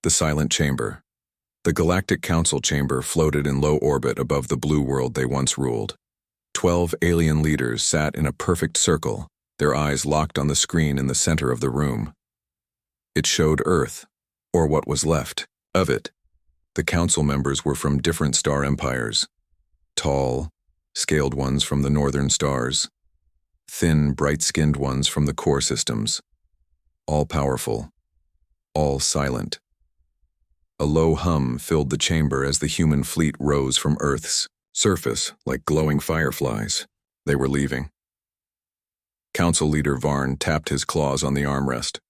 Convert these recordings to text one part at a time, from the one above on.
The silent chamber. The Galactic Council chamber floated in low orbit above the blue world they once ruled. 12 alien leaders sat in a perfect circle, their eyes locked on the screen in the center of the room. It showed Earth, or what was left of it. The council members were from different star empires. Tall, scaled ones from the northern stars. Thin, bright-skinned ones from the core systems. All powerful. All silent. A low hum filled the chamber as the human fleet rose from Earth's surface like glowing fireflies. They were leaving. Council leader Varn tapped his claws on the armrest.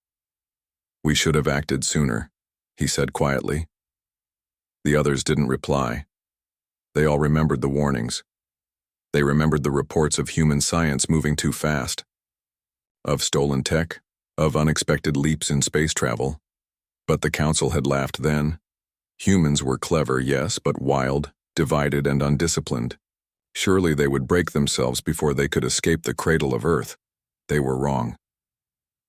"We should have acted sooner," he said quietly. The others didn't reply. They all remembered the warnings. They remembered the reports of human science moving too fast, of stolen tech, of unexpected leaps in space travel. But the council had laughed then. Humans were clever, yes, but wild, divided, and undisciplined. Surely they would break themselves before they could escape the cradle of Earth. They were wrong.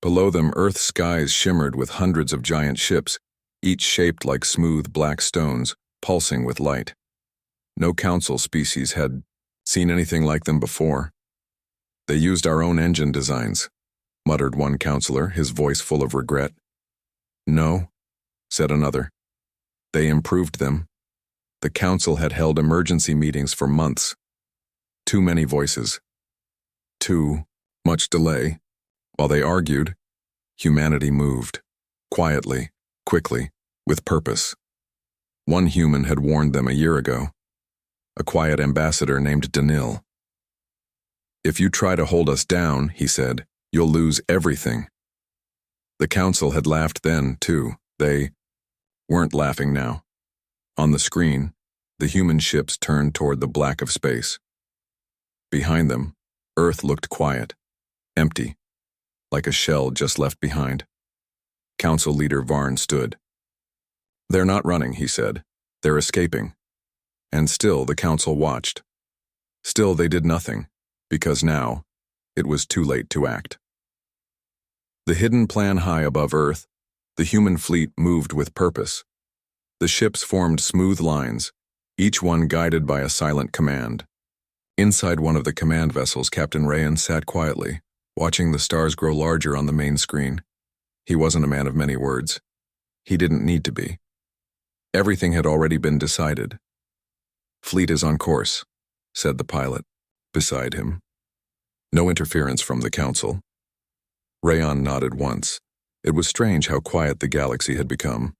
Below them, Earth's skies shimmered with hundreds of giant ships, each shaped like smooth black stones, pulsing with light. No council species had seen anything like them before. "They used our own engine designs," muttered one counselor, his voice full of regret. "No," said another. "They improved them." The council had held emergency meetings for months. Too many voices. Too much delay. While they argued, humanity moved. Quietly, quickly, with purpose. One human had warned them a year ago. A quiet ambassador named Danil. "If you try to hold us down," he said, "you'll lose everything." The council had laughed then, too. They weren't laughing now. On the screen, the human ships turned toward the black of space. Behind them, Earth looked quiet, empty, like a shell just left behind. Council leader Varn stood. "They're not running," he said. "They're escaping." And still the council watched. Still they did nothing, because now it was too late to act. The hidden plan high above Earth, the human fleet moved with purpose. The ships formed smooth lines, each one guided by a silent command. Inside one of the command vessels, Captain Rayan sat quietly, watching the stars grow larger on the main screen. He wasn't a man of many words. He didn't need to be. Everything had already been decided. "Fleet is on course," said the pilot, beside him. No interference from the council. Rayan nodded once. It was strange how quiet the galaxy had become.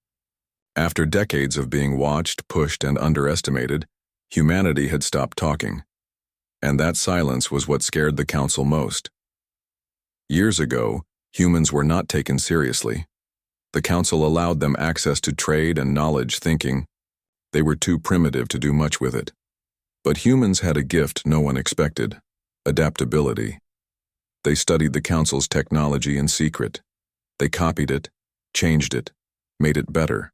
After decades of being watched, pushed, and underestimated, humanity had stopped talking. And that silence was what scared the council most. Years ago, humans were not taken seriously. The council allowed them access to trade and knowledge, thinking they were too primitive to do much with it. But humans had a gift no one expected: adaptability. They studied the council's technology in secret. They copied it, changed it, made it better.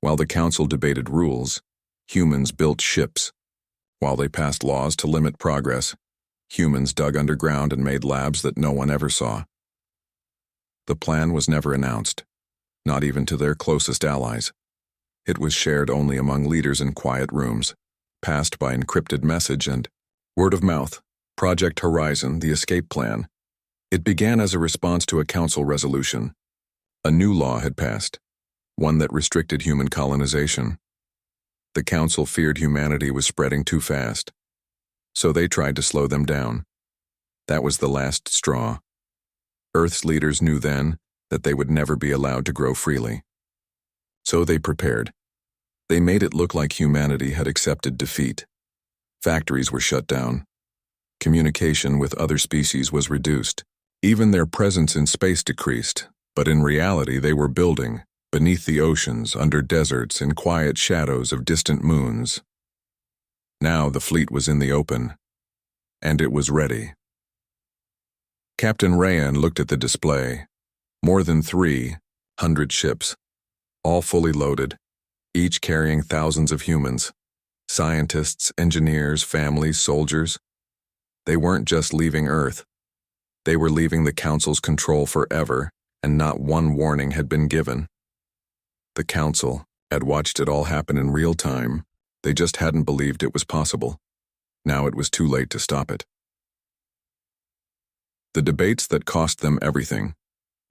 While the council debated rules, humans built ships. While they passed laws to limit progress, humans dug underground and made labs that no one ever saw. The plan was never announced, not even to their closest allies. It was shared only among leaders in quiet rooms, passed by encrypted message and word of mouth. Project Horizon, the escape plan. It began as a response to a council resolution. A new law had passed, one that restricted human colonization. The council feared humanity was spreading too fast, so they tried to slow them down. That was the last straw. Earth's leaders knew then that they would never be allowed to grow freely. So they prepared. They made it look like humanity had accepted defeat. Factories were shut down. Communication with other species was reduced. Even their presence in space decreased, but in reality they were building, beneath the oceans, under deserts, in quiet shadows of distant moons. Now the fleet was in the open, and it was ready. Captain Rayan looked at the display. More than 300 ships, all fully loaded, each carrying thousands of humans. Scientists, engineers, families, soldiers. They weren't just leaving Earth. They were leaving the Council's control forever, and not one warning had been given. The council had watched it all happen in real time. They just hadn't believed it was possible. Now it was too late to stop it. The debates that cost them everything.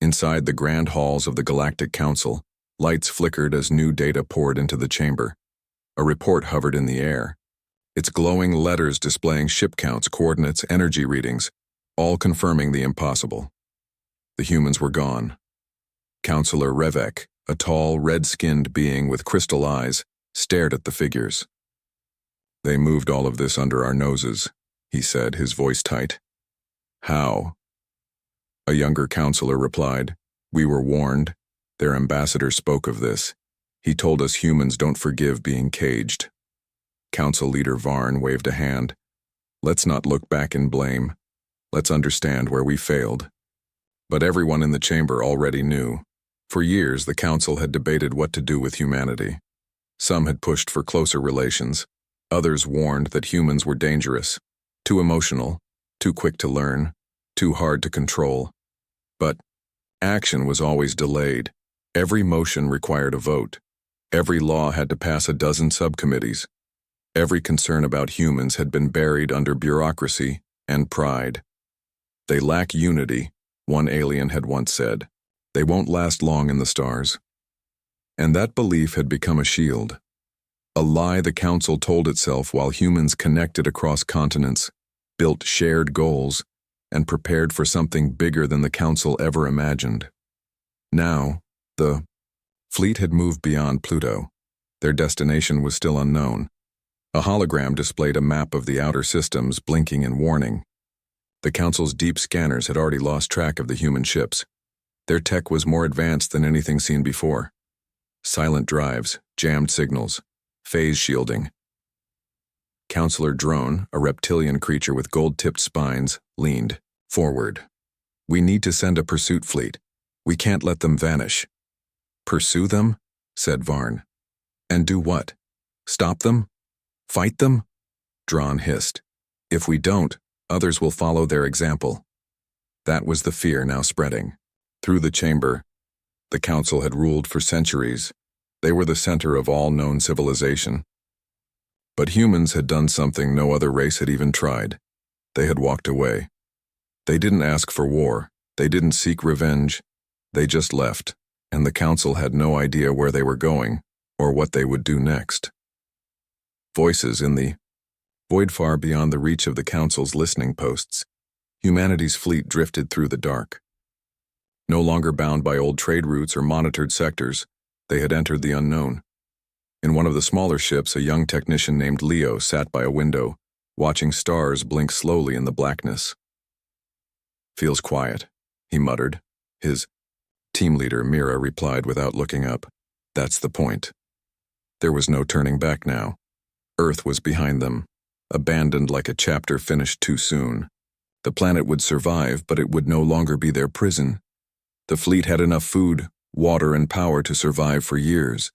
Inside the grand halls of the Galactic Council, lights flickered as new data poured into the chamber. A report hovered in the air, its glowing letters displaying ship counts, coordinates, energy readings, all confirming the impossible. The humans were gone. Counselor Revek, a tall, red-skinned being with crystal eyes, stared at the figures. "They moved all of this under our noses," he said, his voice tight. "How?" A younger counselor replied, "We were warned. Their ambassador spoke of this. He told us humans don't forgive being caged." Council leader Varn waved a hand. "Let's not look back in blame. Let's understand where we failed." But everyone in the chamber already knew. For years, the council had debated what to do with humanity. Some had pushed for closer relations. Others warned that humans were dangerous, too emotional, too quick to learn, too hard to control. But action was always delayed. Every motion required a vote. Every law had to pass a dozen subcommittees. Every concern about humans had been buried under bureaucracy and pride. "They lack unity," one alien had once said. "They won't last long in the stars." And that belief had become a shield. A lie the council told itself while humans connected across continents, built shared goals, and prepared for something bigger than the council ever imagined. Now, the fleet had moved beyond Pluto. Their destination was still unknown. A hologram displayed a map of the outer systems, blinking in warning. The council's deep scanners had already lost track of the human ships. Their tech was more advanced than anything seen before. Silent drives, jammed signals, phase shielding. Counselor Drone, a reptilian creature with gold-tipped spines, leaned forward. "We need to send a pursuit fleet. We can't let them vanish." "Pursue them?" said Varn. "And do what? Stop them? Fight them?" Drawn hissed. "If we don't, others will follow their example." That was the fear now spreading. Through the chamber, the council had ruled for centuries. They were the center of all known civilization. But humans had done something no other race had even tried. They had walked away. They didn't ask for war. They didn't seek revenge. They just left, and the council had no idea where they were going or what they would do next. Voices in the void far beyond the reach of the council's listening posts. Humanity's fleet drifted through the dark. No longer bound by old trade routes or monitored sectors, they had entered the unknown. In one of the smaller ships, a young technician named Leo sat by a window, watching stars blink slowly in the blackness. "Feels quiet," he muttered. His team leader, Mira, replied without looking up. "That's the point." There was no turning back now. Earth was behind them, abandoned like a chapter finished too soon. The planet would survive, but it would no longer be their prison. The fleet had enough food, water, and power to survive for years.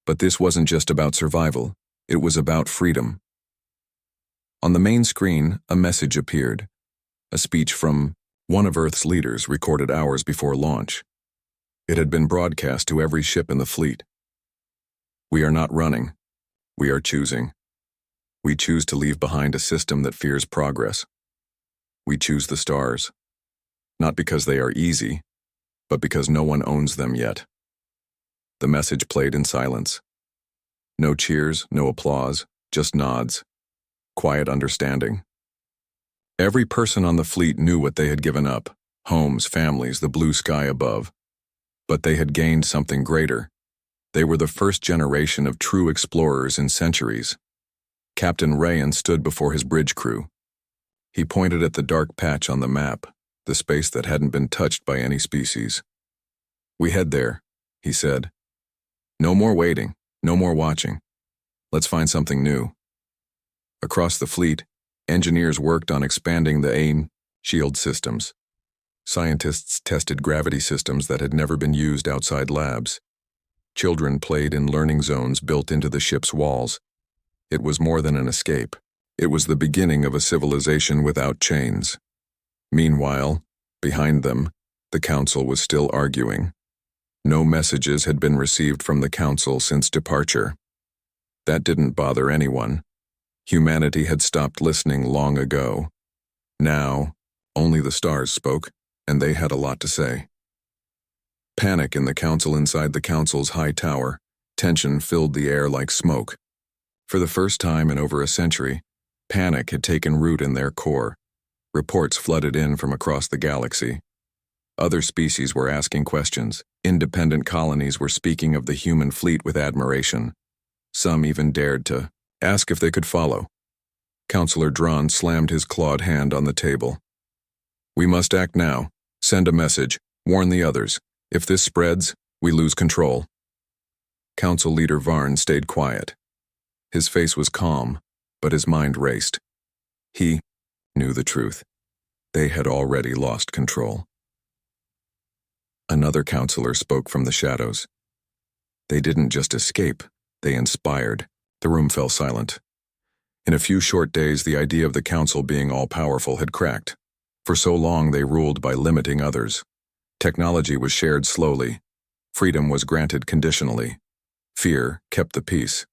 But this wasn't just about survival. It was about freedom. On the main screen, a message appeared. A speech from one of Earth's leaders recorded hours before launch. It had been broadcast to every ship in the fleet. "We are not running. We are choosing. We choose to leave behind a system that fears progress. We choose the stars. Not because they are easy, but because no one owns them yet." The message played in silence. No cheers, no applause, just nods. Quiet understanding. Every person on the fleet knew what they had given up: homes, families, the blue sky above. But they had gained something greater. They were the first generation of true explorers in centuries. Captain Rayan stood before his bridge crew. He pointed at the dark patch on the map, the space that hadn't been touched by any species. "We head there," he said. "No more waiting, no more watching. Let's find something new." Across the fleet, engineers worked on expanding the AIM shield systems. Scientists tested gravity systems that had never been used outside labs. Children played in learning zones built into the ship's walls. It was more than an escape. It was the beginning of a civilization without chains. Meanwhile, behind them, the council was still arguing. No messages had been received from the Council since departure. That didn't bother anyone. Humanity had stopped listening long ago. Now, only the stars spoke, and they had a lot to say. Panic in the Council inside the Council's high tower. Tension filled the air like smoke. For the first time in over a century, panic had taken root in their core. Reports flooded in from across the galaxy. Other species were asking questions. Independent colonies were speaking of the human fleet with admiration. Some even dared to ask if they could follow. Counselor Dron slammed his clawed hand on the table. "We must act now. Send a message. Warn the others. If this spreads, we lose control." Council Leader Varn stayed quiet. His face was calm, but his mind raced. He knew the truth. They had already lost control. Another counselor spoke from the shadows. They didn't just escape, they inspired. The room fell silent. In a few short days, the idea of the Council being all-powerful had cracked. For so long, they ruled by limiting others. Technology was shared slowly. Freedom was granted conditionally. Fear kept the peace.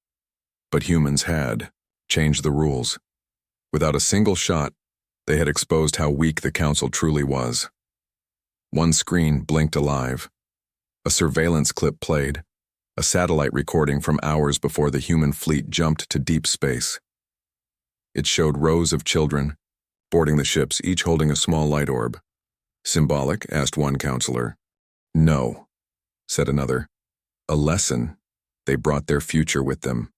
But humans had changed the rules. Without a single shot, they had exposed how weak the Council truly was. One screen blinked alive. A surveillance clip played, a satellite recording from hours before the human fleet jumped to deep space. It showed rows of children, boarding the ships, each holding a small light orb. "Symbolic?" asked one counselor. "No," said another. "A lesson. They brought their future with them."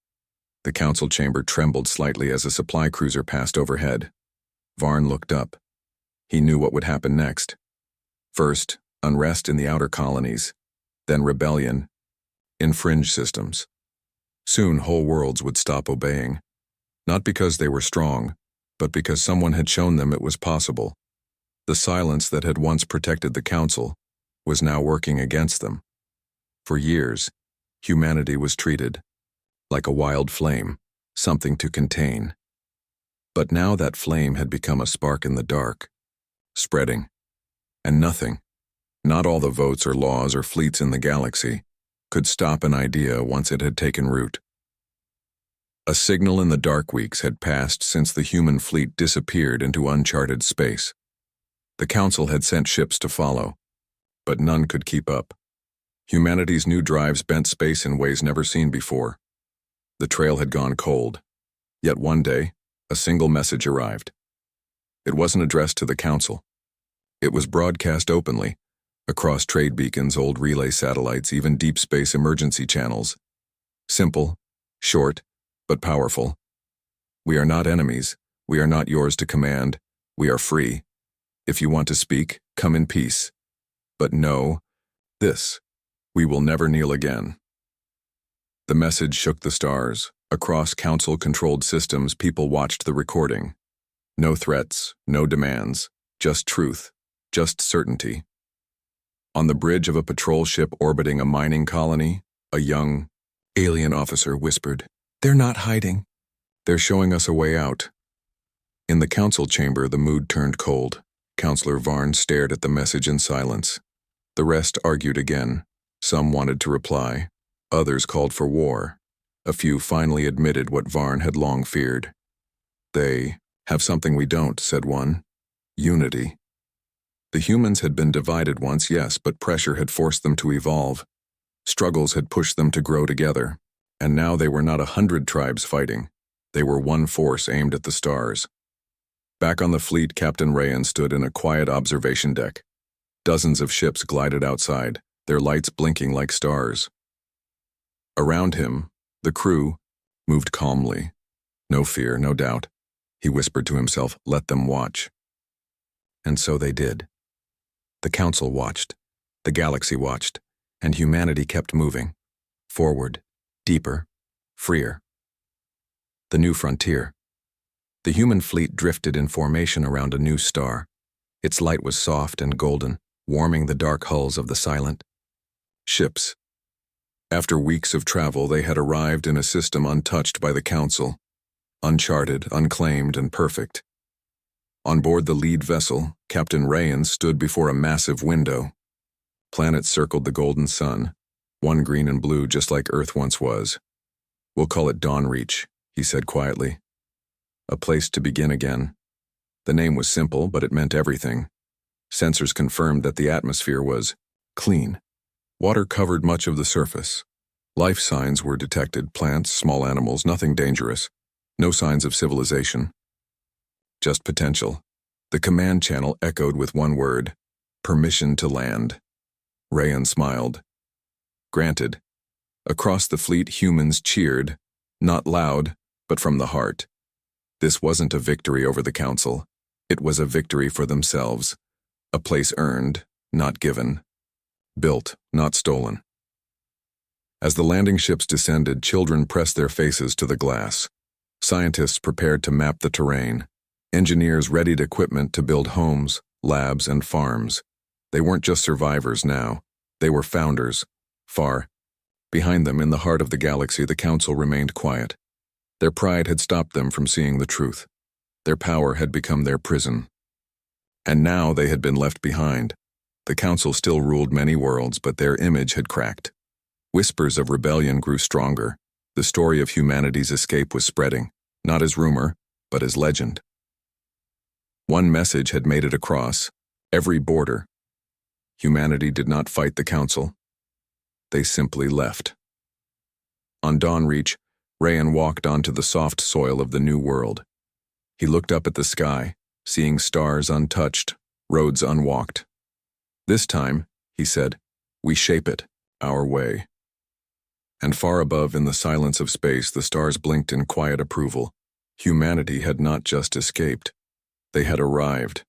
The council chamber trembled slightly as a supply cruiser passed overhead. Varn looked up. He knew what would happen next. First, unrest in the outer colonies, then rebellion, in fringe systems. Soon whole worlds would stop obeying, not because they were strong, but because someone had shown them it was possible. The silence that had once protected the council was now working against them. For years, humanity was treated like a wild flame, something to contain. But now that flame had become a spark in the dark, spreading. And nothing, not all the votes or laws or fleets in the galaxy, could stop an idea once it had taken root. A signal in the dark weeks had passed since the human fleet disappeared into uncharted space. The Council had sent ships to follow, but none could keep up. Humanity's new drives bent space in ways never seen before. The trail had gone cold. Yet one day, a single message arrived. It wasn't addressed to the Council. It was broadcast openly, across trade beacons, old relay satellites, even deep space emergency channels. Simple, short, but powerful. "We are not enemies. We are not yours to command. We are free. If you want to speak, come in peace. But know this, we will never kneel again." The message shook the stars. Across council-controlled systems, people watched the recording. No threats, no demands, just truth, just certainty. On the bridge of a patrol ship orbiting a mining colony, a young alien officer whispered, "They're not hiding. They're showing us a way out." In the council chamber, the mood turned cold. Counselor Varn stared at the message in silence. The rest argued again. Some wanted to reply. Others called for war. A few finally admitted what Varn had long feared. "They have something we don't," said one. "Unity." The humans had been divided once, yes, but pressure had forced them to evolve. Struggles had pushed them to grow together. And now they were not 100 tribes fighting. They were one force aimed at the stars. Back on the fleet, Captain Rayan stood in a quiet observation deck. Dozens of ships glided outside, their lights blinking like stars. Around him, the crew moved calmly. No fear, no doubt. He whispered to himself, "Let them watch." And so they did. The council watched, the galaxy watched, and humanity kept moving. Forward, deeper, freer. The new frontier. The human fleet drifted in formation around a new star. Its light was soft and golden, warming the dark hulls of the silent ships. After weeks of travel, they had arrived in a system untouched by the Council, uncharted, unclaimed, and perfect. On board the lead vessel, Captain Rayan stood before a massive window. Planets circled the golden sun, one green and blue just like Earth once was. "We'll call it Dawnreach," he said quietly. A place to begin again. The name was simple, but it meant everything. Sensors confirmed that the atmosphere was clean. Water covered much of the surface. Life signs were detected, plants, small animals, nothing dangerous. No signs of civilization. Just potential. The command channel echoed with one word: permission to land. Rayan smiled. Granted. Across the fleet, humans cheered, not loud, but from the heart. This wasn't a victory over the Council. It was a victory for themselves. A place earned, not given. Built, not stolen. As the landing ships descended, children pressed their faces to the glass. Scientists prepared to map the terrain. Engineers readied equipment to build homes, labs, and farms. They weren't just survivors now. They were founders. Far behind them, in the heart of the galaxy, the Council remained quiet. Their pride had stopped them from seeing the truth. Their power had become their prison. And now they had been left behind. The Council still ruled many worlds, but their image had cracked. Whispers of rebellion grew stronger. The story of humanity's escape was spreading, not as rumor, but as legend. One message had made it across every border. Humanity did not fight the Council. They simply left. On Dawnreach, Rayan walked onto the soft soil of the new world. He looked up at the sky, seeing stars untouched, roads unwalked. "This time," he said, "we shape it, our way." And far above, in the silence of space, the stars blinked in quiet approval. Humanity had not just escaped. They had arrived.